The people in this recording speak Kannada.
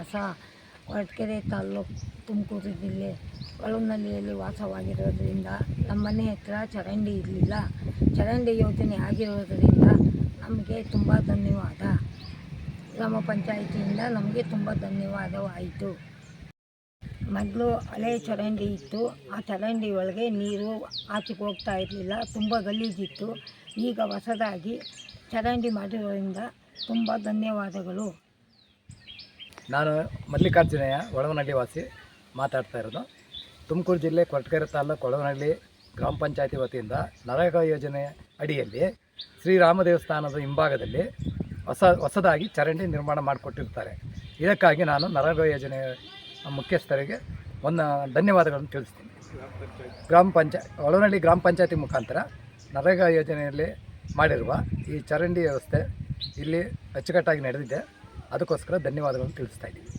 ವಾಸ ಕೊರಟಗೆರೆ ತಾಲ್ಲೂಕು ತುಮಕೂರು ಜಿಲ್ಲೆ ಕೊಳವನಹಳ್ಳಿಯಲ್ಲಿ ವಾಸವಾಗಿರೋದರಿಂದ ನಮ್ಮ ಮನೆ ಹತ್ರ ಚರಂಡಿ ಇರಲಿಲ್ಲ. ಚರಂಡಿ ಯೋಜನೆ ಆಗಿರೋದರಿಂದ ನಮಗೆ ತುಂಬ ಧನ್ಯವಾದ. ಗ್ರಾಮ ಪಂಚಾಯಿತಿಯಿಂದ ನಮಗೆ ತುಂಬ ಧನ್ಯವಾದವಾಯಿತು. ಮೊದಲು ಹಳೆ ಚರಂಡಿ ಇತ್ತು. ಆ ಚರಂಡಿ ಒಳಗೆ ನೀರು ಆಚೆಗೆ ಹೋಗ್ತಾ ಇರಲಿಲ್ಲ, ತುಂಬ ಗಲೀಜಿತ್ತು. ಈಗ ಹೊಸದಾಗಿ ಚರಂಡಿ ಮಾಡಿರೋದ್ರಿಂದ ತುಂಬ ಧನ್ಯವಾದಗಳು. ನಾನು ಮಲ್ಲಿಕಾರ್ಜುನಯ್ಯ, ಕೊಳವನಹಳ್ಳಿ ವಾಸಿ ಮಾತಾಡ್ತಾ ಇರೋದು. ತುಮಕೂರು ಜಿಲ್ಲೆ ಕೊರಟಗೆರೆ ತಾಲ್ಲೂಕು ಕೊಳವನಹಳ್ಳಿ ಗ್ರಾಮ ಪಂಚಾಯತಿ ವತಿಯಿಂದ ನರೇಗಾ ಯೋಜನೆ ಅಡಿಯಲ್ಲಿ ಶ್ರೀರಾಮ ದೇವಸ್ಥಾನದ ಹಿಂಭಾಗದಲ್ಲಿ ಹೊಸದಾಗಿ ಚರಂಡಿ ನಿರ್ಮಾಣ ಮಾಡಿಕೊಟ್ಟಿರ್ತಾರೆ. ಇದಕ್ಕಾಗಿ ನಾನು ನರೇಗಾ ಯೋಜನೆ ಮುಖ್ಯಸ್ಥರಿಗೆ ಧನ್ಯವಾದಗಳನ್ನು ತಿಳಿಸ್ತೀನಿ. ಕೊಳವನಹಳ್ಳಿ ಗ್ರಾಮ ಪಂಚಾಯತಿ ಮುಖಾಂತರ ನರೇಗಾ ಯೋಜನೆಯಲ್ಲಿ ಮಾಡಿರುವ ಈ ಚರಂಡಿ ವ್ಯವಸ್ಥೆ ಇಲ್ಲಿ ಅಚ್ಚುಕಟ್ಟಾಗಿ ನಡೆದಿದೆ. ಅದಕ್ಕೋಸ್ಕರ ಧನ್ಯವಾದಗಳನ್ನು ತಿಳಿಸ್ತಾ ಇದ್ದೀವಿ.